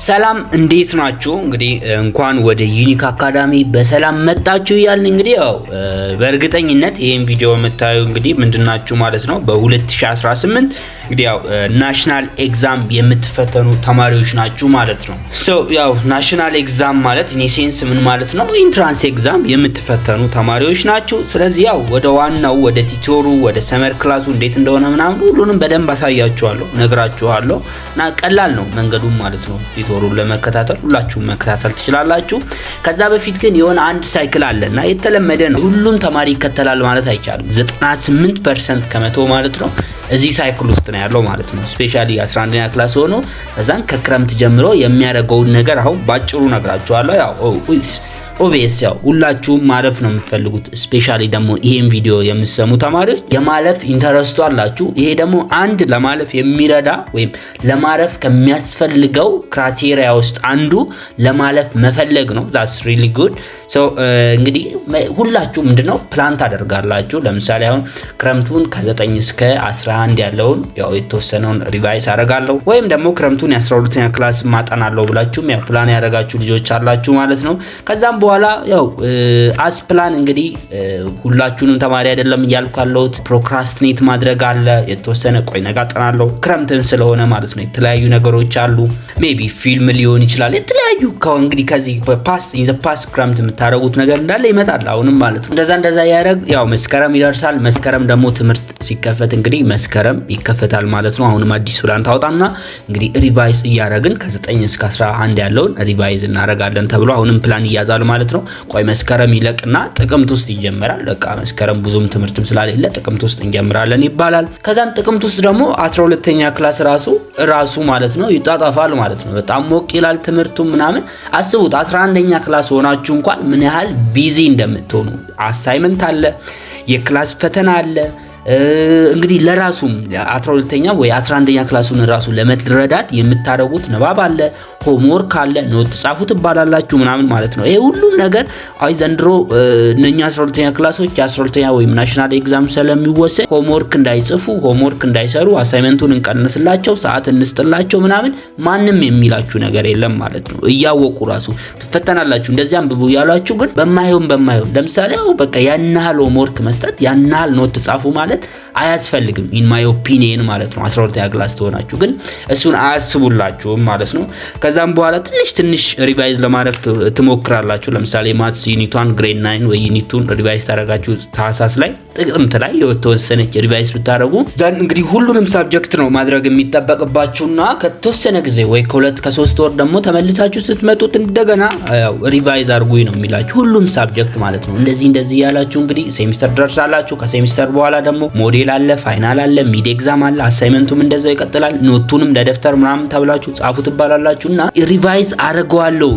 ሰላም እንዴት ናችሁ? እንግዲህ እንኳን ወደ ዩኒክ አካዳሚ በሰላም መጣችሁ እያልን እንግዲህ ያው በእርግጠኝነት ይሄን ቪዲዮ የምታዩ እንግዲህ ምንድናችሁ ማለት ነው በ2018 እንግዲህ ያው ናሽናል ኤግዛም የምትፈተኑ ተማሪዎች ናችሁ ማለት ነው። ያው ናሽናል ኤግዛም ማለት ኢንሴንስ ምን ማለት ነው? ኢንትራንስ ኤግዛም የምትፈተኑ ተማሪዎች ናችሁ። ስለዚህ ያው ወደ ዋናው ወደ ቲቶሩ ወደ ሰመር ክላሱ እንዴት እንደሆነ ምናምን ሁሉንም በደንብ አሳያችኋለሁ፣ ነግራችኋለሁ እና ቀላል ነው መንገዱም ማለት ነው። ቲቶሩን ለመከታተል ሁላችሁም መከታተል ትችላላችሁ። ከዛ በፊት ግን የሆነ አንድ ሳይክል አለና የተለመደ ነው። ሁሉም ተማሪ ይከተላል ማለት አይቻልም። 98% ከመቶ ማለት ነው እዚህ ሳይክል ውስጥ ነው ያለው ማለት ነው። ስፔሻሊ 11ኛ ክላስ ሆኖ ከዛን ከክረምት ጀምሮ የሚያደርገው ነገር አሁን ባጭሩ ነግራችኋለሁ። ያው ኦቪየስ ያው ሁላችሁም ማለፍ ነው የምትፈልጉት። ስፔሻሊ ደግሞ ይሄን ቪዲዮ የምትሰሙ ተማሪዎች የማለፍ ኢንተረስቱ አላችሁ። ይሄ ደግሞ አንድ ለማለፍ የሚረዳ ወይም ለማለፍ ከሚያስፈልገው ክራይቴሪያ ውስጥ አንዱ ለማለፍ መፈለግ ነው። that's really good እንግዲህ ሁላችሁ ምንድነው ፕላን ታደርጋላችሁ። ለምሳሌ አሁን ክረምቱን ከ9 እስከ 11 ያለውን ያው የተወሰነውን ሪቫይስ አደርጋለሁ ወይም ደግሞ ክረምቱን የ12ኛ ክላስ ማጠናለሁ ብላችሁም ያው ፕላን ያደረጋችሁ ልጆች አላችሁ ማለት ነው። ከዛም በኋላ ያው አስ ፕላን እንግዲህ ሁላችሁንም ተማሪ አይደለም እያልኩ ፕሮክራስቲኔት ማድረግ አለ። የተወሰነ ቆይ ነገ አጠናለሁ ክረምትን ስለሆነ ማለት ነው። የተለያዩ ነገሮች አሉ። ሜቢ ፊልም ሊሆን ይችላል። የተለያዩ እንግዲህ ከዚህ ፓስ ክረምት የምታደርጉት ነገር እንዳለ ይመጣል አሁንም ማለት ነው። እንደዛ ያደርግ ያው መስከረም ይደርሳል። መስከረም ደግሞ ትምህርት ሲከፈት እንግዲህ መስከረም ይከፈታል ማለት ነው። አሁንም አዲስ ፕላን ታውጣና እንግዲህ ሪቫይዝ እያደረግን ከ9 እስከ 11 ያለውን ሪቫይዝ እናደርጋለን ተብሎ አሁንም ፕላን ይያዛል ማለት ነው። ቆይ መስከረም ይለቅና ጥቅምት ውስጥ ይጀምራል። በቃ መስከረም ብዙም ትምህርትም ስላልሌለ ጥቅምት ውስጥ እንጀምራለን ይባላል። ከዛን ጥቅምት ውስጥ ደግሞ 12ኛ ክላስ ራሱ ማለት ነው ይጣጣፋል ማለት ነው። በጣም ሞቅ ይላል ትምህርቱ ምናምን። አስቡት 11ኛ ክላስ ሆናችሁ እንኳን ምን ያህል ቢዚ እንደምትሆኑ። አሳይመንት አለ፣ የክላስ ፈተና አለ። እንግዲህ ለራሱም 12ኛ ወይ 11ኛ ክላሱን ራሱ ለመረዳት የምታደርጉት ንባብ አለ፣ ሆምወርክ አለ፣ ኖት ጻፉ ትባላላችሁ ምናምን ማለት ነው። ይሄ ሁሉም ነገር ዘንድሮ እነኛ 12ኛ ክላሶች የ12ኛ ወይም ናሽናል ኤግዛም ስለሚወሰድ ሆምወርክ እንዳይጽፉ ሆምወርክ እንዳይሰሩ አሳይመንቱን እንቀንስላቸው ሰዓት እንስጥላቸው ምናምን ማንም የሚላችሁ ነገር የለም ማለት ነው። እያወቁ ራሱ ትፈተናላችሁ እንደዚህ አንብቡ ያላችሁ ግን በማይሆን ለምሳሌ በቃ ያናል ሆምወርክ መስጠት ያናል ኖት ጻፉ ማለት አያስፈልግም ኢን ማይ ኦፒኒየን ማለት ነው። 12ኛ ክላስ ተሆናችሁ ግን እሱን አያስቡላችሁም ማለት ነው። ከዛም በኋላ ትንሽ ሪቫይዝ ለማድረግ ትሞክራላችሁ። ለምሳሌ ማትስ ዩኒቷን ግሬድ 9 ወይ ዩኒቱን ሪቫይዝ ታደርጋችሁ ታህሳስ ላይ ጥቅምት ላይ የተወሰነች ሪቫይዝ ብታደርጉ ዘን እንግዲህ ሁሉንም ሳብጀክት ነው ማድረግ የሚጠበቅባችሁና ከተወሰነ ጊዜ ወይ ከ2-3 ወር ደግሞ ተመልሳችሁ ስትመጡት እንደገና ሪቫይዝ አድርጉኝ ነው የሚላችሁ ሁሉም ሳብጀክት ማለት ነው። እንደዚህ ያላችሁ እንግዲህ ሴሚስተር ደርሳላችሁ። ከሴሚስተር በኋላ ደግሞ ሞዴል አለ፣ ፋይናል አለ፣ ሚድ ኤግዛም አለ። አሳይመንቱም እንደዛው ይቀጥላል። ኖቱንም ለደፍተር ምናምን ተብላችሁ ጻፉ ትባላላችሁና ሪቫይዝ አደርገዋለሁ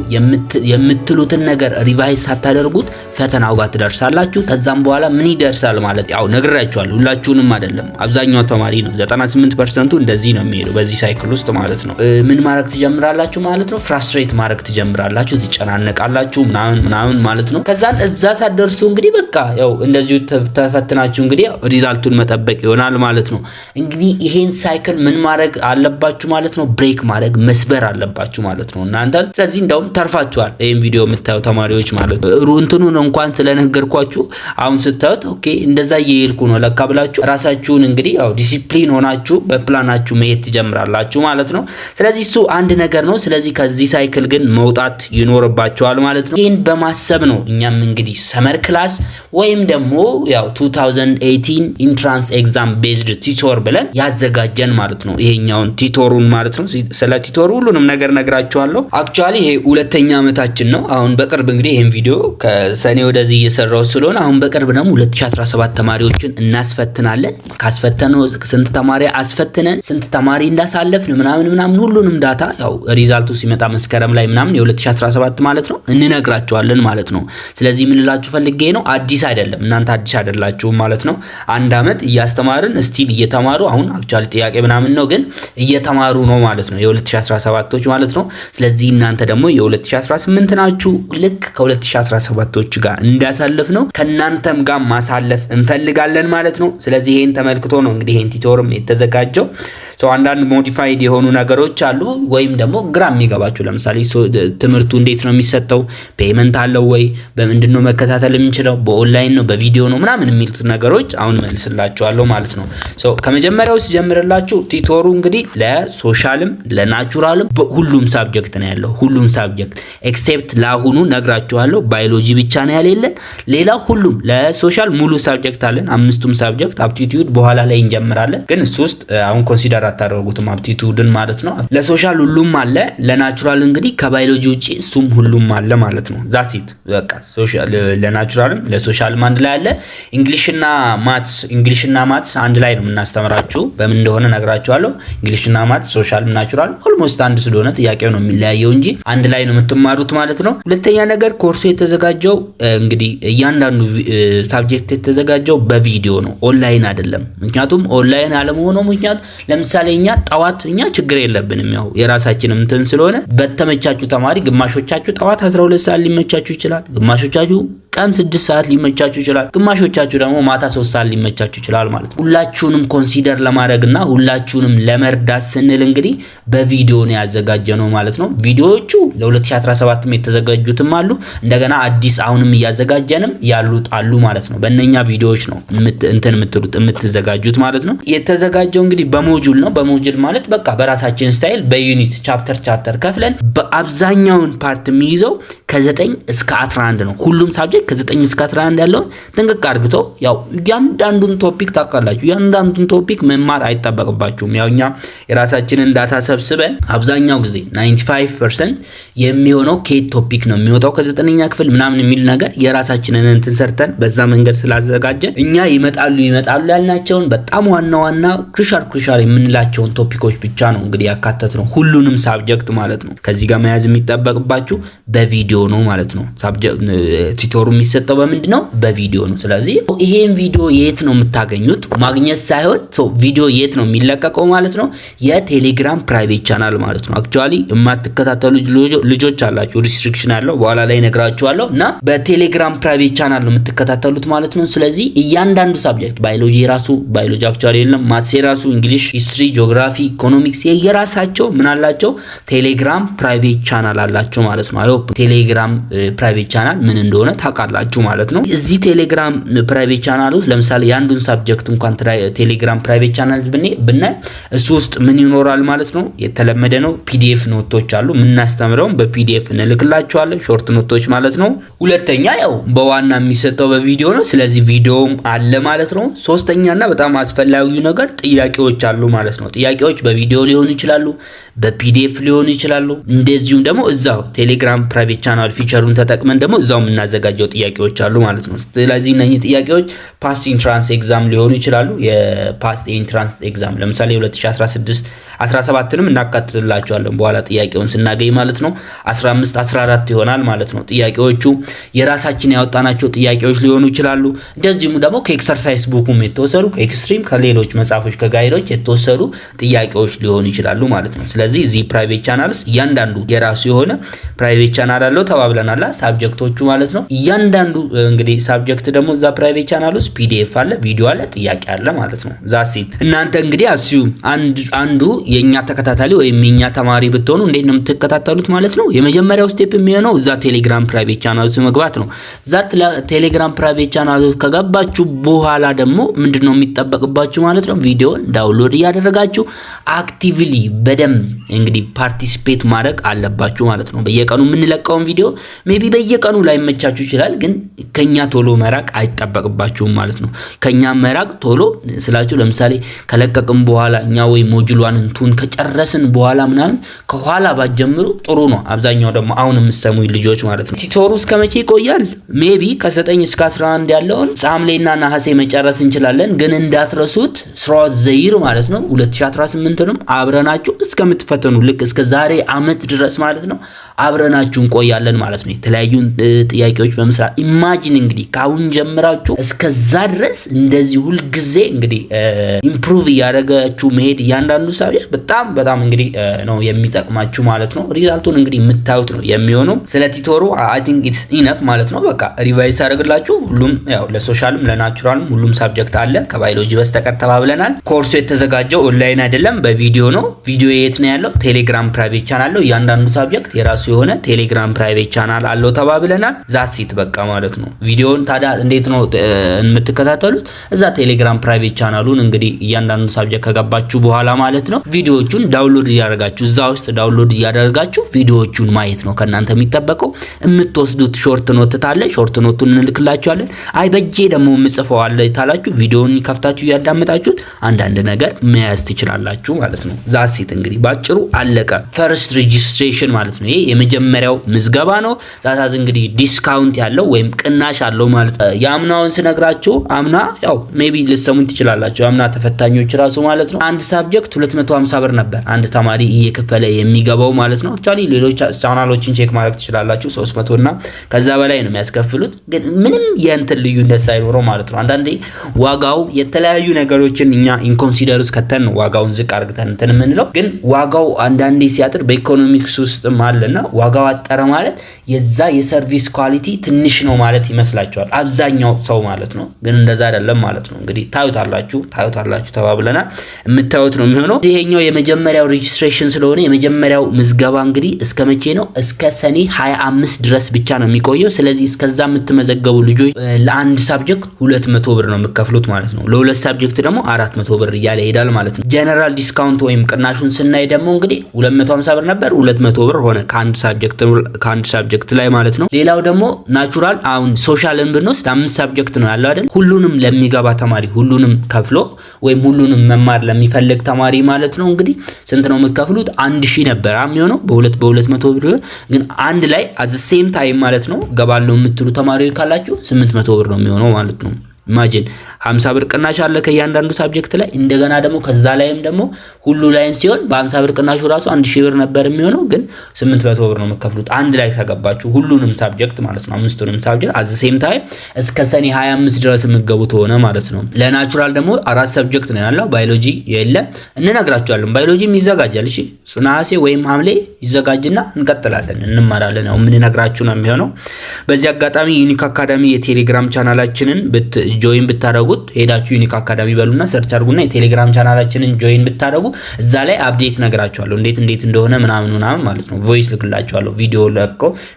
የምትሉትን ነገር ሪቫይዝ ሳታደርጉት ፈተናው ጋር ትደርሳላችሁ። ከዛም በኋላ ምን ይደርሳል ማለት ያው ነግራችኋለሁ። ሁላችሁንም አይደለም አብዛኛው ተማሪ ነው 98% እንደዚህ ነው የሚሄደው በዚህ ሳይክል ውስጥ ማለት ነው። ምን ማድረግ ትጀምራላችሁ ማለት ነው? ፍራስትሬት ማድረግ ትጀምራላችሁ፣ ትጨናነቃላችሁ ምናምን ማለት ነው። ከዛን እዛ ሳትደርሱ እንግዲህ በቃ ያው እንደዚሁ ተፈትናችሁ እንግዲህ ሪዛልቱን መጠበቅ ይሆናል ማለት ነው። እንግዲህ ይሄን ሳይክል ምን ማድረግ አለባችሁ ማለት ነው? ብሬክ ማድረግ መስበር አለባችሁ ማለት ነው እናንተ። ስለዚህ እንደውም ተርፋችኋል ይሄን ቪዲዮ የምታዩ ተማሪዎች ማለት ነው። እንትኑን እንኳን ስለነገርኳችሁ አሁን ስታዩት ኦኬ እንደዛ እየሄድኩ ነው ለካ ብላችሁ ራሳችሁን እንግዲህ ያው ዲሲፕሊን ሆናችሁ በፕላናችሁ መሄድ ትጀምራላችሁ ማለት ነው። ስለዚህ እሱ አንድ ነገር ነው። ስለዚህ ከዚህ ሳይክል ግን መውጣት ይኖርባችኋል ማለት ነው። ይሄን በማሰብ ነው እኛም እንግዲህ ሰመር ክላስ ወይም ደግሞ ያው 2018 ኢንትራንስ ኤግዛም ቤዝድ ቲቶር ብለን ያዘጋጀን ማለት ነው። ይሄኛውን ቲቶሩን ማለት ነው። ስለ ቲቶሩ ሁሉንም ነገር ነግራችኋለሁ። አክቹአሊ ይሄ ሁለተኛ ዓመታችን ነው። አሁን በቅርብ እንግዲህ ይሄን ቪዲዮ ከሰኔ ወደዚህ እየሰራው ስለሆነ አሁን በቅርብ ደግሞ 2017 ተማሪዎችን እናስፈትናለን። ካስፈተነው ስንት ተማሪ አስፈትነን ስንት ተማሪ እንዳሳለፍን ምናምን ሁሉንም ዳታ ያው ሪዛልቱ ሲመጣ መስከረም ላይ ምናምን የ2017 ማለት ነው እንነግራችኋለን ማለት ነው። ስለዚህ ምን ልላችሁ ፈልጌ ነው አዲስ አይደለም እናንተ አዲስ አይደላችሁም ማለት ነው። አንድ አመት እያስተማርን ስቲል እየተማሩ አሁን አክቹአሊ ጥያቄ ምናምን ነው ግን እየተማሩ ነው ማለት ነው የ2017ቶች ማለት ነው። ስለዚህ እናንተ ደግሞ የ2018 ናችሁ። ልክ ከ2017ቶች ጋር እንዳሳለፍ ነው ከናንተም ጋር ማሳለፍ እንፈልጋለን ማለት ነው። ስለዚህ ይሄን ተመልክቶ ነው እንግዲህ ይሄን ቲቶርም የተዘጋጀው። ሰው አንዳንድ ሞዲፋይድ የሆኑ ነገሮች አሉ ወይም ደግሞ ግራ የሚገባችሁ ለምሳሌ ትምህርቱ እንዴት ነው የሚሰጠው ፔመንት አለው ወይ በምንድነው መከታተል የምንችለው በኦንላይን ነው በቪዲዮ ነው ምናምን የሚሉት ነገሮች አሁን መልስላችኋለሁ ማለት ነው ሰው ከመጀመሪያው ሲጀምርላችሁ ቲቶሩ እንግዲህ ለሶሻልም ለናቹራልም ሁሉም ሳብጀክት ነው ያለው ሁሉም ሳብጀክት ኤክሴፕት ለአሁኑ ነግራችኋለሁ ባዮሎጂ ብቻ ነው ያለልን ሌላ ሁሉም ለሶሻል ሙሉ ሳብጀክት አለን አምስቱም ሳብጀክት አፕቲቲዩድ በኋላ ላይ እንጀምራለን ግን እሱ ውስጥ አሁን ኮንሲደር አታደርጉትም አፕቲቲዩድን ማለት ነው ለሶሻል ሁሉም አለ ለናቹራል እንግዲህ ከባዮሎጂ ውጪ እሱም ሁሉም አለ ማለት ነው ዛት ኢት በቃ ሶሻል ለናቹራልም ለሶሻልም አንድ ላይ አለ እንግሊሽና ማትስ አንድ ላይ ነው የምናስተምራችሁ በምን እንደሆነ ነግራችኋለሁ እንግሊሽና ማትስ ሶሻልም ናቹራል ኦልሞስት አንድ ስለሆነ ጥያቄው ነው የሚለያየው እንጂ አንድ ላይ ነው የምትማሩት ማለት ነው ሁለተኛ ነገር ኮርሱ የተዘጋጀው እንግዲህ እያንዳንዱ ሳብጀክት የተዘጋጀው በቪዲዮ ነው ኦንላይን አይደለም ምክንያቱም ኦንላይን አለመሆኑ ምክንያት ለምሳሌ እኛ ችግር የለብንም ያው የራሳችንም እንትን ስለሆነ በተመቻቹ ተማሪ ግማሾቻችሁ ጠዋት 12 ሰዓት ሊመቻችሁ ይችላል ግማሾቻችሁ ቀን 6 ሰዓት ሊመቻችሁ ይችላል ግማሾቻችሁ ደግሞ ማታ 3 ሰዓት ሊመቻችሁ ይችላል ማለት ነው ሁላችሁንም ኮንሲደር ለማድረግና ሁላችሁንም ለመርዳት ስንል እንግዲህ በቪዲዮ ነው ያዘጋጀነው ማለት ነው ቪዲዮዎቹ ለ2017 የተዘጋጁትም አሉ እንደገና አዲስ አሁንም ያዘጋጀንም ያሉት አሉ ማለት ነው በእነኛ ቪዲዮዎች ነው የምትዘጋጁት ማለት ነው የተዘጋጀው እንግዲህ በሞጁል ነው በሞጁል ማለት በቃ በራሳችን ስታይል በዩኒት ቻፕተር ከፍለን በአብዛኛውን ፓርት የሚይዘው ከ9 እስከ 11 ነው ሁሉም ሳብጀክት ከ9 እስከ 11 ያለው ጥንቅቅ አድርገው ያው ያንዳንዱን ቶፒክ ታውቃላችሁ ያንዳንዱን ቶፒክ መማር አይጠበቅባችሁም ያውኛ የራሳችንን ዳታ ሰብስበን አብዛኛው ጊዜ 95% የሚሆነው ኬት ቶፒክ ነው የሚወጣው ከ9ኛ ክፍል ምናምን የሚል ነገር የራሳችንን እንትን ሰርተን በዛ መንገድ ስላዘጋጀን እኛ ይመጣሉ ያልናቸውን በጣም ዋና ክሩሻል የምንላቸውን ቶፒኮች ብቻ ነው እንግዲህ ያካተትነው ሁሉንም ሳብጀክት ማለት ነው ከዚህ ጋር መያዝ የሚጠበቅባችሁ በቪዲዮ ነው ማለት ነው ቲቶሩ የሚሰጠው በምንድነው በቪዲዮ ነው ስለዚህ ይሄን ቪዲዮ የት ነው የምታገኙት ማግኘት ሳይሆን ቪዲዮ የት ነው የሚለቀቀው ማለት ነው የቴሌግራም ፕራይቬት ቻናል ማለት ነው አክቹአሊ የማትከታተሉ ልጆች አላችሁ ሪስትሪክሽን አለው በኋላ ላይ ነግራችኋለሁ እና በቴሌግራም ፕራይቬት ቻናል ነው የምትከታተሉት ማለት ነው ስለዚህ እያንዳንዱ ሳብጀክት ባዮሎጂ አክቹአሊ የለም ማትስ የራሱ እንግሊሽ ሂስትሪ ጂኦግራፊ ኢኮኖሚክስ የራሳቸው ምን አላቸው ቴሌግራም ፕራይቬት ቻናል አላቸው ማለት ነው አይ ሆፕ ቴሌግራም ፕራይቬት ቻናል ምን እንደሆነ ታውቃላችሁ ማለት ነው እዚህ ቴሌግራም ፕራይቬት ቻናል ውስጥ ለምሳሌ ያንዱን ሳብጀክት እንኳን ቴሌግራም ፕራይቬት ቻናል ብናይ እሱ ውስጥ ምን ይኖራል ማለት ነው የተለመደ ነው ፒዲኤፍ ኖቶች አሉ ምናስተምረው በፒዲኤፍ እንልክላችኋለን ሾርት ኖቶች ማለት ነው ሁለተኛ ያው በዋና የሚሰጠው በቪዲዮ ነው ስለዚህ ቪዲዮም አለ ማለት ነው ሶስተኛና በጣም አስፈላጊው ነገር ጥያቄዎች አሉ ማለት ነው ጥያቄዎች በቪዲዮ ሊሆኑ ይችላሉ በፒዲኤፍ ሊሆኑ ይችላሉ እንደዚሁም ደግሞ እዛው ቴሌግራም ፕራይቬት ቻናል ፊቸሩን ተጠቅመን ደግሞ እዛው የምናዘጋጀው ጥያቄዎች አሉ ማለት ነው ስለዚህ እነኚህ ጥያቄዎች ፓስት ኢንትራንስ ኤግዛም ሊሆኑ ይችላሉ የፓስት ኢንትራንስ ኤግዛም ለምሳሌ 2016 17ንም እናካትትላችኋለን በኋላ ጥያቄውን ስናገኝ ማለት ነው 15 14 ይሆናል ማለት ነው ጥያቄዎቹ የራሳችን ያወጣናቸው ጥያቄዎች ሊሆኑ ይችላሉ እንደዚሁም ደግሞ ከኤክሰርሳይዝ ቡኩም የተወሰዱ ከኤክስትሪም ከሌሎች መጻፎች ከጋይዶች የተወሰዱ ጥያቄዎች ሊሆኑ ይችላሉ ማለት ነው ስለዚህ እዚህ ፕራይቬት ቻናል ውስጥ እያንዳንዱ የራሱ የሆነ ፕራይቬት ቻናል አለው ተባብለናል ሳብጀክቶቹ ማለት ነው እያንዳንዱ እንግዲህ ሳብጀክት ደግሞ እዛ ፕራይቬት ቻናል ውስጥ ፒዲኤፍ አለ ቪዲዮ አለ ጥያቄ አለ ማለት ነው ዛሲ እናንተ እንግዲህ አስዩም አንዱ የኛ ተከታታሊ ወይም የኛ ተማሪ ብትሆኑ እንዴት ነው የምትከታተሉት ማለት ነው የመጀመሪያው ስቴፕ የሚሆነው እዛ ቴሌግራም ፕራይቬት ቻናል ውስጥ መግባት ነው ዛት ቴሌግራም ፕራይቬት ቻናል ውስጥ ከገባችሁ በኋላ ደግሞ ምንድነው የሚጠበቅባችሁ ማለት ነው ቪዲዮን ዳውንሎድ ያደረጋችሁ አክቲቭሊ በደም እንግዲህ ፓርቲሲፔት ማድረግ አለባችሁ ማለት ነው በየቀኑ የምንለቀውን ቪዲዮ ሜቢ በየቀኑ ላይ መቻችሁ ይችላል ግን ከኛ ቶሎ መራቅ አይጠበቅባችሁም ማለት ነው ከኛ መራቅ ቶሎ ስላችሁ ለምሳሌ ከለቀቅም በኋላ እኛ ወይ ሞጁሏን እንቱን ከጨረስን በኋላ ምናምን ከኋላ ባጀምሩ ጥሩ ነው አብዛኛው ደግሞ አሁን የምትሰሙኝ ልጆች ማለት ነው ቲቶሩ እስከመቼ ይቆያል ሜቢ ከ9 እስከ 11 ያለውን ሐምሌና ነሐሴ መጨረስ እንችላለን ግን እንዳትረሱት ስራው ዘይር ማለት ነው 2018ንም አብረናችሁ እስከምትፈተኑ ልክ እስከ ዛሬ አመት ድረስ ማለት ነው አብረናችሁ እንቆያለን እናግዛለን ማለት ነው። የተለያዩ ጥያቄዎች በመስራት ኢማጂን እንግዲህ ካሁን ጀምራችሁ እስከዛ ድረስ እንደዚህ ሁሉ ጊዜ እንግዲህ ኢምፕሩቭ ያደረጋችሁ መሄድ እያንዳንዱ ሳብጀክት በጣም እንግዲህ ነው የሚጠቅማችሁ ማለት ነው። ሪዛልቱን እንግዲህ የምታዩት ነው የሚሆነው። ስለ ቲቶሩ አይ ቲንክ ኢትስ ኢነፍ ማለት ነው። በቃ ሪቫይስ አደረግላችሁ። ሁሉም ያው ለሶሻልም ለናቹራልም ሁሉም ሳብጀክት አለ ከባዮሎጂ በስተቀር ተባብለናል። ኮርሱ የተዘጋጀው ኦንላይን አይደለም በቪዲዮ ነው። ቪዲዮ የት ነው ያለው? ቴሌግራም ፕራይቬት ቻናል ነው። እያንዳንዱ ሳብጀክት የራሱ የሆነ ቴሌግራም ፕራይቬት ቻናል አለው ተባብለናል። ዛሲት በቃ ማለት ነው። ቪዲዮን ታዲያ እንዴት ነው የምትከታተሉት? እዛ ቴሌግራም ፕራይቬት ቻናሉን እንግዲህ እያንዳንዱ ሳብጀክት ከገባችሁ በኋላ ማለት ነው ቪዲዮዎቹን ዳውንሎድ እያደረጋችሁ እዛ ውስጥ ዳውንሎድ እያደረጋችሁ ቪዲዮዎቹን ማየት ነው ከናንተ የሚጠበቀው። የምትወስዱት ሾርት ኖት ታለ ሾርት ኖቱን እንልክላችኋለን። አይ በጄ ደግሞ ምጽፈው አለ ታላችሁ ቪዲዮውን ከፍታችሁ ያዳምጣችሁት አንዳንድ ነገር መያዝ ትችላላችሁ ማለት ነው። ዛሲት እንግዲህ ባጭሩ አለቀ። ፈርስት ሬጂስትሬሽን ማለት ነው። ይሄ የመጀመሪያው ምዝገባ ነው። ዛታዝ እንግዲህ ዲስካውንት ያለው ወይም ቅናሽ አለው ማለት ያምናውን ስነግራችሁ አምና ያው ሜቢ ልትሰሙን ትችላላችሁ። አምና ተፈታኞች ራሱ ማለት ነው አንድ ሳብጀክት 250 ብር ነበር አንድ ተማሪ እየከፈለ የሚገባው ማለት ነው። አክቹአሊ ሌሎች ቻናሎችን ቼክ ማድረግ ትችላላችሁ 300 እና ከዛ በላይ ነው የሚያስከፍሉት፣ ግን ምንም የእንትን ልዩነት ሳይኖረው ማለት ነው። አንዳንዴ ዋጋው የተለያዩ ነገሮችን እኛ ኢንኮንሲደር ውስጥ ከተን ነው ዋጋውን ዝቅ አድርገን እንትን የምንለው፣ ግን ዋጋው አንዳንዴ ሲያጥር በኢኮኖሚክስ ውስጥ ማለና ዋጋው አጠረ ማለት የዛ የሰርቪስ ኳሊቲ ትንሽ ነው ማለት ይመስላችኋል አብዛኛው ሰው ማለት ነው። ግን እንደዛ አይደለም ማለት ነው። እንግዲህ ታዩታላችሁ ተባብለናል። የምታዩት ነው የሚሆነው። ይሄኛው የመጀመሪያው ሬጂስትሬሽን ስለሆነ የመጀመሪያው ምዝገባ እንግዲህ እስከ መቼ ነው? እስከ ሰኔ 25 ድረስ ብቻ ነው የሚቆየው። ስለዚህ እስከዛ የምትመዘገቡ ልጆች ለአንድ ሳብጀክት 200 ብር ነው የምትከፍሉት ማለት ነው። ለሁለት ሳብጀክት ደግሞ 400 ብር እያለ ይሄዳል ማለት ነው። ጀነራል ዲስካውንት ወይም ቅናሹን ስናይ ደግሞ እንግዲህ 250 ብር ነበር 200 ብር ሆነ ከአንድ ሳብጀክት ላይ ማለት ነው። ሌላው ደግሞ ናቹራል አሁን ሶሻልን ብንወስድ 5 ሳብጀክት ነው ያለው አይደል? ሁሉንም ለሚገባ ተማሪ ሁሉንም ከፍሎ ወይም ሁሉንም መማር ለሚፈልግ ተማሪ ማለት ነው እንግዲህ ስንት ነው የምትከፍሉት? 1000 ነበር የሚሆነው በ200 ብር፣ ግን አንድ ላይ አት ዘ ሴም ታይም ማለት ነው ገባለው የምትሉ ተማሪዎች ካላችሁ 800 ብር ነው የሚሆነው ማለት ነው። ኢማጂን 50 ብር ቅናሽ አለ ከያንዳንዱ ሳብጀክት ላይ። እንደገና ደግሞ ከዛ ላይም ደግሞ ሁሉ ላይም ሲሆን በ50 ብር ቅናሹ ራሱ 1000 ብር ነበር የሚሆነው፣ ግን 800 ብር ነው የምትከፍሉት አንድ ላይ ተገባችሁ ሁሉንም ሳብጀክት ማለት ነው። አምስቱንም ሳብጀክት አት ዘ ሴም ታይም እስከ ሰኔ 25 ድረስ የምትገቡት ሆነ ማለት ነው። ለናቹራል ደግሞ 4 ሳብጀክት ነው ያለው። ባዮሎጂ የለም እንነግራችኋለን። ባዮሎጂም ይዘጋጃል። እሺ ነሐሴ ወይም ሐምሌ ይዘጋጅና እንቀጥላለን እንማራለን። ያው ምን ነግራችሁ ነው የሚሆነው። በዚህ አጋጣሚ ዩኒክ አካዳሚ የቴሌግራም ቻናላችንን ጆይን ብታደርጉት ሄዳችሁ ዩኒክ አካዳሚ በሉና ሰርች አድርጉና የቴሌግራም ቻናላችንን ጆይን ብታደርጉ እዛ ላይ አፕዴት ነግራችኋለሁ እንዴት እንደሆነ ምናምን ማለት ነው። ቮይስ ልክላችኋለሁ።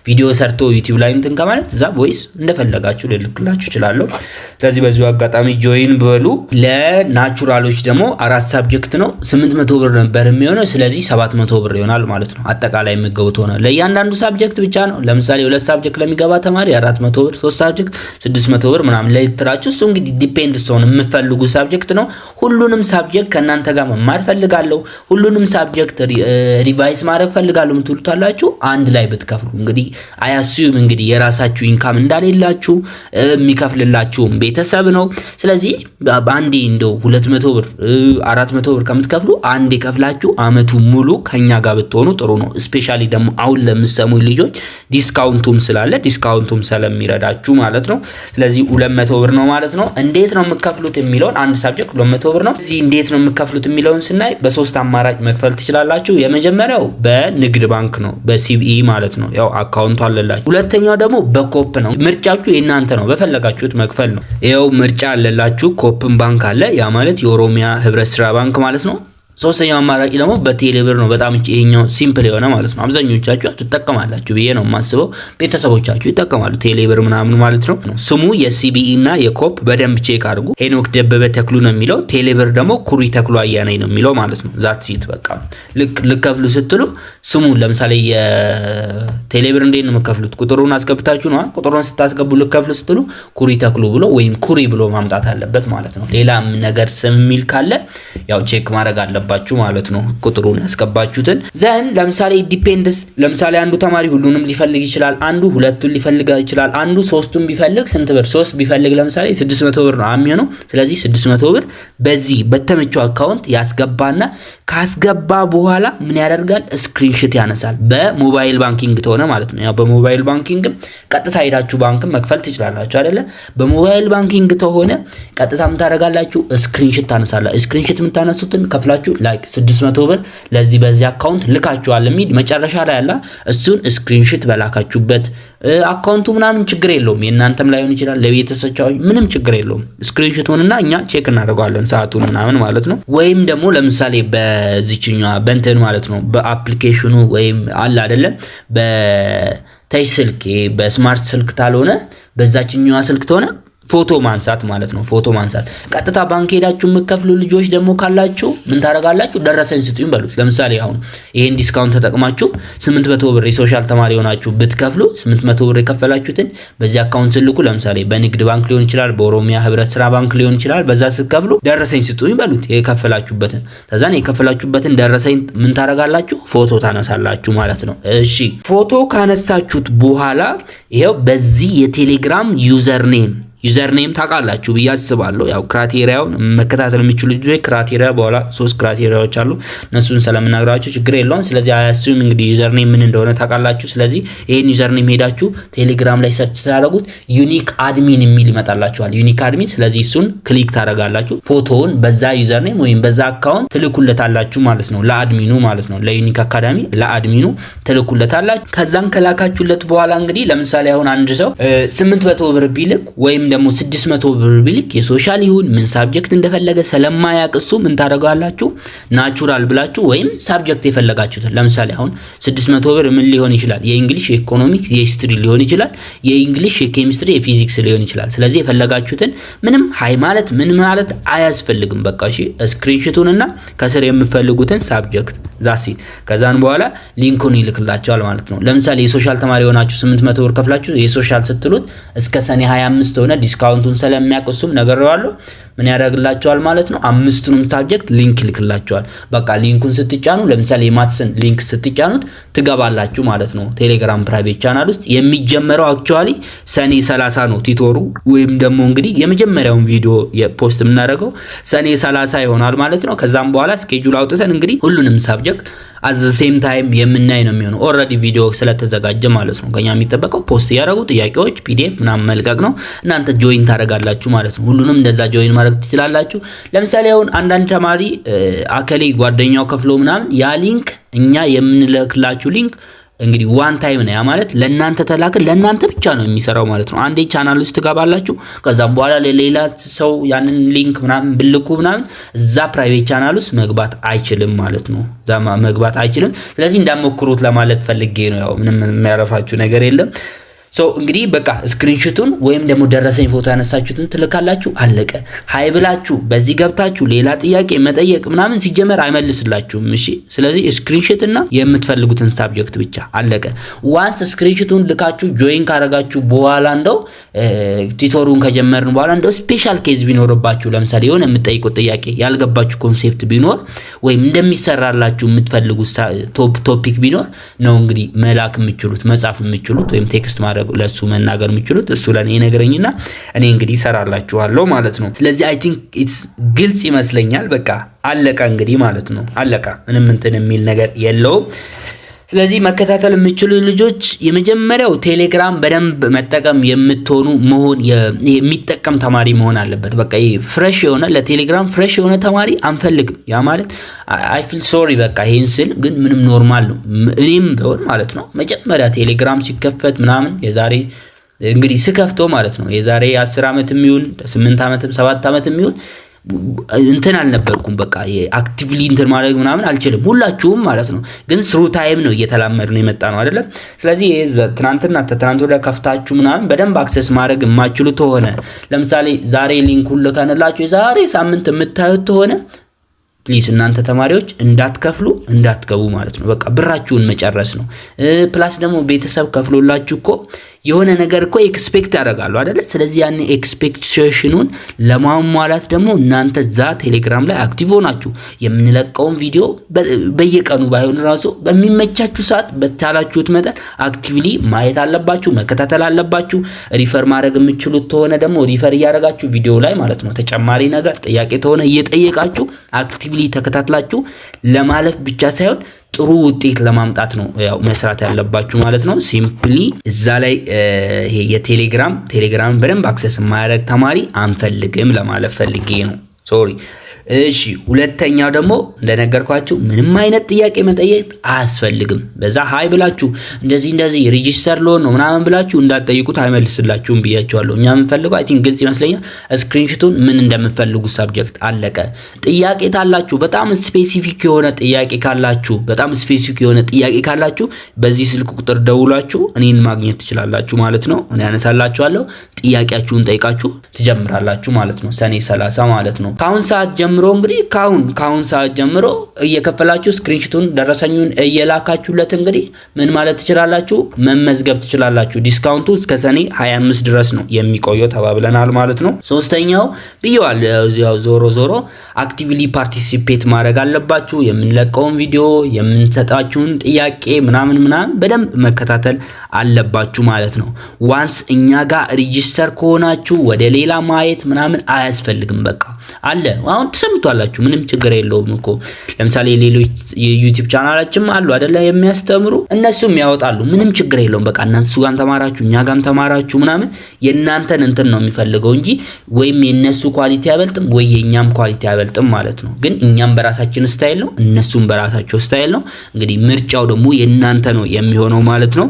ቪዲዮ ሰርቶ ዩቲዩብ ላይ እንትን ከማለት እዛ ቮይስ እንደፈለጋችሁ ልልክላችሁ እችላለሁ። ስለዚህ በዚሁ አጋጣሚ ጆይን በሉ። ለናቹራሎች ደግሞ 4 ሳብጀክት ነው 800 ብር ነበር የሚሆነው። ስለዚህ 700 ብር ይሆናል ማለት ነው። አጠቃላይ የሚገቡት ሆነ ለእያንዳንዱ ሳብጀክት ብቻ ነው። ለምሳሌ 2 ሳብጀክት ለሚገባ ተማሪ 400 ብር፣ 3 ሳብጀክት 600 ብር ምናምን ለይትራችሁ። እሱ እንግዲህ ዲፔንድ ሆነ የምትፈልጉ ሳብጀክት ነው። ሁሉንም ሳብጀክት ከናንተ ጋር መማር ፈልጋለሁ፣ ሁሉንም ሳብጀክት ሪቫይስ ማድረግ ፈልጋለሁ የምትሉታላችሁ አንድ ላይ ብትከፍሉ እንግዲህ አያሱም እንግዲህ የራሳችሁ ኢንካም እንዳሌላችሁ የሚከፍልላችሁ ቤተሰብ ነው። ስለዚህ በአንዴ እንደው 200 ብር 400 ብር ከምትከፍሉ አንዴ ከፍላችሁ አመቱ ሙሉ ከኛ ጋር ብትሆኑ ጥሩ ነው። ስፔሻሊ ደግሞ አሁን ለምትሰሙ ልጆች ዲስካውንቱም ስላለ ዲስካውንቱም ስለሚረዳችሁ ማለት ነው። ስለዚህ 200 ብር ነው ማለት ነው። እንዴት ነው የምትከፍሉት የሚለውን አንድ ሳብጀክት 200 ብር ነው። እዚህ እንዴት ነው የምትከፍሉት የሚለውን ስናይ በ3 አማራጭ መክፈል ትችላላችሁ። የመጀመሪያው በንግድ ባንክ ነው፣ በሲቢኢ ማለት ነው። ያው አካውንቱ አለላችሁ። ሁለተኛው ደግሞ በኮፕ ነው። ምርጫችሁ የእናንተ ነው፣ በፈለጋችሁት መክፈል ነው። ያው ምርጫ አለላችሁ። ኮፕን ባንክ አለ፣ ያ ማለት የኦሮሚያ ህብረት ስራ ባንክ ማለት ነው። ሶስተኛው አማራጭ ደግሞ በቴሌብር ነው። በጣም ይሄኛው ሲምፕል የሆነ ማለት ነው። አብዛኞቻችሁ ትጠቀማላችሁ ብዬ ነው የማስበው። ቤተሰቦቻችሁ ይጠቀማሉ ቴሌብር ምናምን ማለት ነው። ስሙ የሲቢኢ እና የኮፕ በደንብ ቼክ አድርጉ። ሄኖክ ደበበ ተክሉ ነው የሚለው። ቴሌብር ደግሞ ኩሪ ተክሉ አያናይ ነው የሚለው ማለት ነው። ዛት ሲት በቃ ልከፍሉ ስትሉ ስሙን ለምሳሌ የቴሌብር እንዴት ነው የምትከፍሉት? ቁጥሩን አስገብታችሁ ነው። ቁጥሩን ስታስገቡ ልከፍሉ ስትሉ ኩሪ ተክሉ ብሎ ወይም ኩሪ ብሎ ማምጣት አለበት ማለት ነው። ሌላም ነገር ስም የሚል ካለ ያው ቼክ ማድረግ አለበት አለባችሁ ማለት ነው። ቁጥሩን ያስገባችሁትን ዘን ለምሳሌ ዲፔንድስ ለምሳሌ አንዱ ተማሪ ሁሉንም ሊፈልግ ይችላል፣ አንዱ ሁለቱን ሊፈልግ ይችላል፣ አንዱ ሶስቱን ቢፈልግ ስንት ብር 3 ቢፈልግ ለምሳሌ 600 ብር ነው የሚሆነው። ስለዚህ 600 ብር በዚህ በተመቸው አካውንት ያስገባና ካስገባ በኋላ ምን ያደርጋል? ስክሪንሾት ያነሳል። በሞባይል ባንኪንግ ተሆነ ማለት ነው። ያው በሞባይል ባንኪንግ ቀጥታ ሄዳችሁ ባንክ መክፈል ትችላላችሁ አይደለ? በሞባይል ባንኪንግ ተሆነ ቀጥታ ምን ታደርጋላችሁ? ስክሪንሾት ታነሳላችሁ። ስክሪንሾት የምታነሱትን ከፍላችሁ ላይክ 600 ብር ለዚህ በዚህ አካውንት ልካችኋል የሚል መጨረሻ ላይ ያለ እሱን ስክሪንሾት በላካችሁበት አካውንቱ ምናምን ችግር የለውም። የእናንተም ላይሆን ይችላል ለቤተሰቦቻችሁ ምንም ችግር የለውም። ስክሪንሾቱንና እኛ ቼክ እናደርጋለን ሰዓቱን ምናምን ማለት ነው። ወይም ደግሞ ለምሳሌ በዚህኛው በእንትን ማለት ነው በአፕሊኬሽኑ ወይም አለ አይደለም በተች ስልክ በስማርት ስልክ ታልሆነ በዛችኛው ስልክ ተሆነ ፎቶ ማንሳት ማለት ነው። ፎቶ ማንሳት ቀጥታ ባንክ ሄዳችሁ የምትከፍሉ ልጆች ደግሞ ካላችሁ ምን ታረጋላችሁ? ደረሰኝ ስጡኝ በሉት። ለምሳሌ አሁን ይሄን ዲስካውንት ተጠቅማችሁ 800 ብር የሶሻል ተማሪ ሆናችሁ ብትከፍሉ 800 ብር የከፈላችሁትን በዚህ አካውንት ስልኩ። ለምሳሌ በንግድ ባንክ ሊሆን ይችላል፣ በኦሮሚያ ህብረት ስራ ባንክ ሊሆን ይችላል። በዛ ስትከፍሉ ደረሰኝ ስጡኝ በሉት የከፈላችሁበትን። ተዛን የከፈላችሁበትን ደረሰኝ ምን ታረጋላችሁ? ፎቶ ታነሳላችሁ ማለት ነው። እሺ ፎቶ ካነሳችሁት በኋላ ይሄው በዚህ የቴሌግራም ዩዘር ኔም ታውቃላችሁ ብዬ አስባለሁ። ያው ክራይቴሪያውን መከታተል የሚችሉ ልጆች ክራይቴሪያ በኋላ 3 ክራይቴሪያዎች አሉ። እነሱን ስለምናገራችሁ ችግር የለውም። ስለዚህ አያስዩም እንግዲህ ዩዘር ኔም ምን እንደሆነ ታውቃላችሁ። ስለዚህ ይሄን ዩዘር ኔም ሄዳችሁ ቴሌግራም ላይ ሰርች ታደርጉት ዩኒክ አድሚን የሚል ይመጣላችኋል። ዩኒክ አድሚን። ስለዚህ እሱን ክሊክ ታደርጋላችሁ። ፎቶውን በዛ ዩዘር ኔም ወይም በዛ አካውንት ትልኩለታላችሁ ማለት ነው። ለአድሚኑ ማለት ነው። ለዩኒክ አካዳሚ ለአድሚኑ ትልኩለታላችሁ። ከዛን ከላካችሁለት በኋላ እንግዲህ ለምሳሌ አሁን አንድ ሰው 800 ብር ቢልክ ወይም ደግሞ 600 ብር ቢልክ የሶሻል ይሁን ምን ሳብጀክት እንደፈለገ ስለማያቅሱ ምን ታደርጋላችሁ? ናቹራል ብላችሁ ወይም ሳብጀክት የፈለጋችሁት ለምሳሌ አሁን 600 ብር ምን ሊሆን ይችላል? የእንግሊሽ፣ የኢኮኖሚክስ፣ የሂስትሪ ሊሆን ይችላል። የእንግሊሽ፣ የኬሚስትሪ፣ የፊዚክስ ሊሆን ይችላል። ስለዚህ የፈለጋችሁትን ምንም ሃይ ማለት ምን ማለት አያስፈልግም። በቃ እሺ ስክሪንሾቱንና ከስር የምትፈልጉትን ሳብጀክት ዛሲ ከዛን በኋላ ሊንኩን ይልክላችኋል ማለት ነው። ለምሳሌ የሶሻል ተማሪ ሆናችሁ 800 ብር ከፍላችሁ የሶሻል ስትሉት እስከ ሰኔ 25 ሆነ ዲስካውንቱን ስለሚያቀሱም ነገር ያለው ምን ያደርግላችኋል ማለት ነው። 5ቱንም ሳብጀክት ሊንክ ይልክላችኋል። በቃ ሊንኩን ስትጫኑ ለምሳሌ የማትስን ሊንክ ስትጫኑት ትገባላችሁ ማለት ነው። ቴሌግራም ፕራይቬት ቻናል ውስጥ የሚጀመረው አክቹአሊ ሰኔ 30 ነው ቲቶሩ ወይም ደግሞ እንግዲህ የመጀመሪያውን ቪዲዮ የፖስት የምናደርገው ሰኔ 30 ይሆናል ማለት ነው። ከዛም በኋላ ስኬጁል አውጥተን እንግዲህ ሁሉንም ሳብጀክት at the same time የምናይ ነው የሚሆነው። ኦሬዲ ቪዲዮ ስለተዘጋጀ ማለት ነው። ከኛ የሚጠበቀው ፖስት ያደረጉ ጥያቄዎች ፒዲኤፍ ምናምን መልቀቅ ነው። እናንተ ጆይን ታደርጋላችሁ ማለት ነው። ሁሉንም እንደዛ ጆይን ማድረግ ትችላላችሁ። ለምሳሌ አሁን አንዳንድ ተማሪ አከሌ ጓደኛው ከፍሎ ምናምን ያ ሊንክ እኛ የምንልክላችሁ ሊንክ እንግዲህ ዋን ታይም ነው። ያ ማለት ለእናንተ ተላከ ለእናንተ ብቻ ነው የሚሰራው ማለት ነው። አንዴ ቻናል ውስጥ ትገባላችሁ። ከዛም በኋላ ለሌላ ሰው ያንን ሊንክ ምናምን ብልኩ ምናምን እዛ ፕራይቬት ቻናል ውስጥ መግባት አይችልም ማለት ነው። ዛማ መግባት አይችልም። ስለዚህ እንዳሞክሩት ለማለት ፈልጌ ነው። ያው ምንም የሚያረፋችሁ ነገር የለም። ሶ እንግዲህ በቃ ስክሪንሾቱን ወይም ደግሞ ደረሰኝ ፎቶ ያነሳችሁትን ትልካላችሁ። አለቀ። ሃይ ብላችሁ በዚህ ገብታችሁ ሌላ ጥያቄ መጠየቅ ምናምን ሲጀመር አይመልስላችሁም። እሺ ስለዚህ ስክሪንሾት እና የምትፈልጉትን ሳብጀክት ብቻ አለቀ። ዋንስ ስክሪንሾቱን ልካችሁ ጆይን ካረጋችሁ በኋላ እንደው ቲቶሩን ከጀመርን በኋላ እንደው ስፔሻል ኬዝ ቢኖርባችሁ ለምሳሌ የሆነ የምትጠይቁት ጥያቄ ያልገባችሁ ኮንሴፕት ቢኖር ወይም እንደሚሰራላችሁ የምትፈልጉት ቶፒክ ቢኖር ነው እንግዲህ መላክ የምትችሉት መጻፍ የምትችሉት ወይም ቴክስት ማድረግ ለሱ መናገር የምትችሉት እሱ ለኔ ነገረኝና እኔ እንግዲህ ሰራላችኋለሁ ማለት ነው። ስለዚህ አይ ቲንክ ኢትስ ግልጽ ይመስለኛል። በቃ አለቀ እንግዲህ ማለት ነው። አለቀ። ምንም እንትን የሚል ነገር የለውም። ስለዚህ መከታተል የምትችሉ ልጆች የመጀመሪያው ቴሌግራም በደንብ መጠቀም የምትሆኑ መሆን የሚጠቀም ተማሪ መሆን አለበት። በቃ ይሄ ፍሬሽ የሆነ ለቴሌግራም ፍሬሽ የሆነ ተማሪ አንፈልግም። ያ ማለት አይ ፊል ሶሪ በቃ ይሄን ስል ግን ምንም ኖርማል ነው። እኔም ቢሆን ማለት ነው መጀመሪያ ቴሌግራም ሲከፈት ምናምን የዛሬ እንግዲህ ስከፍተው ማለት ነው የዛሬ 10 ዓመት የሚሆን 8 ዓመት 7 ዓመት የሚሆን እንትን አልነበርኩም። በቃ አክቲቭሊ እንትን ማድረግ ምናምን አልችልም ሁላችሁም ማለት ነው። ግን ስሩ ታይም ነው እየተላመድን የመጣ ነው አይደለም። ስለዚህ ትናንት ወደ ከፍታችሁ ምናምን በደንብ አክሰስ ማድረግ የማይችሉ ተሆነ ለምሳሌ ዛሬ ሊንኩን ልከንላችሁ ዛሬ ሳምንት የምታዩት ተሆነ ፕሊስ እናንተ ተማሪዎች እንዳትከፍሉ እንዳትገቡ ማለት ነው። በቃ ብራችሁን መጨረስ ነው። ፕላስ ደግሞ ቤተሰብ ከፍሎላችሁ እኮ የሆነ ነገር እኮ ኤክስፔክት ያደርጋሉ አይደለ? ስለዚህ ያን ኤክስፔክቴሽኑን ለማሟላት ደግሞ እናንተ እዛ ቴሌግራም ላይ አክቲቭ ሆናችሁ የምንለቀውን ቪዲዮ በየቀኑ ባይሆን ራሱ በሚመቻችሁ ሰዓት በታላችሁት መጠን አክቲቭሊ ማየት አለባችሁ፣ መከታተል አለባችሁ። ሪፈር ማድረግ የምትችሉት ተሆነ ደግሞ ሪፈር እያደረጋችሁ ቪዲዮ ላይ ማለት ነው ተጨማሪ ነገር ጥያቄ ተሆነ እየጠየቃችሁ አክቲቭሊ ተከታትላችሁ ለማለፍ ብቻ ሳይሆን ጥሩ ውጤት ለማምጣት ነው ያው መስራት ያለባችሁ ማለት ነው። ሲምፕሊ እዛ ላይ ይሄ ቴሌግራም በደንብ አክሰስ የማያደርግ ተማሪ አንፈልግም ለማለት ፈልጌ ነው። ሶሪ። እሺ ሁለተኛው ደግሞ እንደነገርኳችሁ ምንም አይነት ጥያቄ መጠየቅ አያስፈልግም። በዛ ሃይ ብላችሁ እንደዚህ ሬጂስተር ሎን ነው ምናምን ብላችሁ እንዳትጠይቁት አይመልስላችሁም ብያችኋለሁ። እኛ የምንፈልገው አይ ቲንክ ግልጽ ይመስለኛል። ስክሪንሾቱን ምን እንደምትፈልጉ ሳብጀክት አለቀ። ጥያቄ ታላችሁ በጣም ስፔሲፊክ የሆነ ጥያቄ ካላችሁ በዚህ ስልክ ቁጥር ደውላችሁ እኔን ማግኘት ትችላላችሁ ማለት ነው። እኔ አነሳላችኋለሁ። ጥያቄያችሁን ጠይቃችሁ ትጀምራላችሁ ማለት ነው። ሰኔ 30 ማለት ነው። ካሁን ሰዓት ጀምሮ እንግዲህ ካሁን ሰዓት ጀምሮ እየከፈላችሁ ስክሪንሾቱን ደረሰኙን እየላካችሁለት እንግዲህ ምን ማለት ትችላላችሁ? መመዝገብ ትችላላችሁ። ዲስካውንቱ እስከ ሰኔ 25 ድረስ ነው የሚቆየው ተባብለናል ማለት ነው። ሶስተኛው ብየዋል። ያው ዞሮ አክቲቭሊ ፓርቲሲፔት ማድረግ አለባችሁ። የምንለቀውን ቪዲዮ የምንሰጣችሁን ጥያቄ ምናምን በደንብ መከታተል አለባችሁ ማለት ነው። ዋንስ እኛ ጋር ሬጂስተር ከሆናችሁ ወደ ሌላ ማየት ምናምን አያስፈልግም። በቃ አለ አሁን ተሰምቷላችሁ። ምንም ችግር የለውም እኮ ለምሳሌ ሌሎች የዩቲዩብ ቻናላችንም አሉ አይደለ የሚያስተምሩ እነሱም ያወጣሉ። ምንም ችግር የለውም። በቃ እናንተ ጋርም ተማራችሁ እኛ ጋርም ተማራችሁ ምናምን የእናንተን እንትን ነው የሚፈልገው እንጂ ወይም የነሱ ኳሊቲ አይበልጥም ወይ የኛም ኳሊቲ አይበልጥም ማለት ነው። ግን እኛም በራሳችን ስታይል ነው እነሱም በራሳቸው ስታይል ነው። እንግዲህ ምርጫው ደግሞ የእናንተ ነው የሚሆነው ማለት ነው።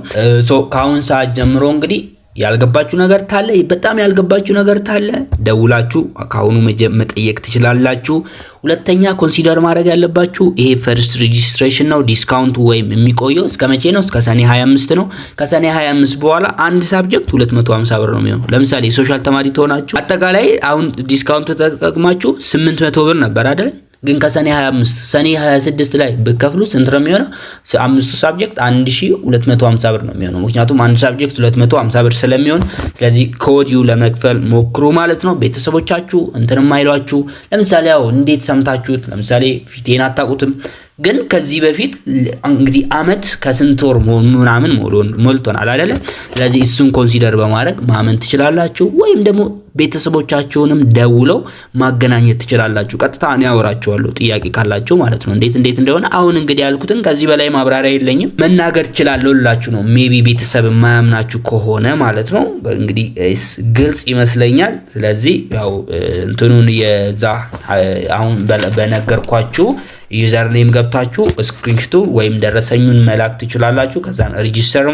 ካሁን ሰዓት ጀምሮ እንግዲህ ያልገባችሁ ነገር ታለ በጣም ያልገባችሁ ነገር ታለ ደውላችሁ ካሁኑ መጠየቅ ትችላላችሁ። ሁለተኛ ኮንሲደር ማድረግ ያለባችሁ ይሄ ፈርስት ሬጂስትሬሽን ነው። ዲስካውንቱ ወይም የሚቆየው እስከ መቼ ነው? እስከ ሰኔ 25 ነው። ከሰኔ 25 በኋላ አንድ ሳብጀክት 250 ብር ነው የሚሆነው። ለምሳሌ ሶሻል ተማሪ ተሆናችሁ አጠቃላይ አሁን ዲስካውንቱ ተጠቅማችሁ 800 ብር ነበር አይደል? ግን ከሰኔ 25 ሰኔ 26 ላይ ብከፍሉ ስንት ነው የሚሆነው? አምስቱ ሳብጀክት 1250 ብር ነው የሚሆነው። ምክንያቱም አንድ ሳብጀክት 250 ብር ስለሚሆን ስለዚህ ኮዲው ለመክፈል ሞክሩ ማለት ነው። ቤተሰቦቻችሁ እንትንም አይሏችሁ። ለምሳሌ ያው እንዴት ሰምታችሁት? ለምሳሌ ፊቴን አታውቁትም ግን ከዚህ በፊት እንግዲህ አመት ከስንት ወር ምናምን ሞልቶናል አይደለ? ስለዚህ እሱን ኮንሲደር በማድረግ ማመን ትችላላችሁ። ወይም ደግሞ ቤተሰቦቻችሁንም ደውለው ማገናኘት ትችላላችሁ። ቀጥታ እኔ አወራችኋለሁ ጥያቄ ካላችሁ ማለት ነው። እንዴት እንደሆነ አሁን እንግዲህ ያልኩትን ከዚህ በላይ ማብራሪያ የለኝም መናገር እችላለሁ ላችሁ ነው። ሜቢ ቤተሰብ የማያምናችሁ ከሆነ ማለት ነው። እንግዲህ ግልጽ ይመስለኛል። ስለዚህ ያው እንትኑን የዛ አሁን በነገርኳችሁ ዩዘር ኔም ገብታችሁ ስክሪንሾቱ ወይም ደረሰኙን መላክ ትችላላችሁ። ከዛን ሬጂስተር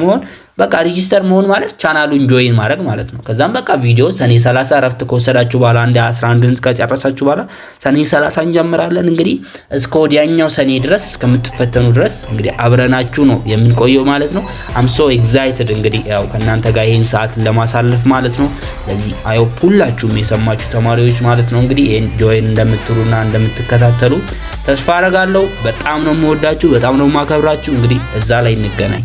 መሆን ማለት ቻናሉን ጆይን ማድረግ ማለት ነው። ከዛም በቃ ቪዲዮ ሰኔ 30 ረፍት ከወሰዳችሁ በኋላ አንድ 11 ከጨረሳችሁ በኋላ ሰኔ 30 እንጀምራለን። እንግዲህ እስከ ወዲያኛው ሰኔ ድረስ እስከምትፈተኑ ድረስ እንግዲህ አብረናችሁ ነው የምንቆየው ማለት ነው። አም ሶ ኤግዛይትድ እንግዲህ ያው ከናንተ ጋር ይሄን ሰዓት ለማሳለፍ ማለት ነው። ስለዚህ አይሆፕ ሁላችሁም የሰማችሁ ተማሪዎች ማለት ነው እንግዲህ ይሄን ጆይን እንደምትሉና እንደምትከታተሉ ተስፋ አደርጋለሁ። በጣም ነው የምወዳችሁ፣ በጣም ነው የማከብራችሁ። እንግዲህ እዛ ላይ እንገናኝ።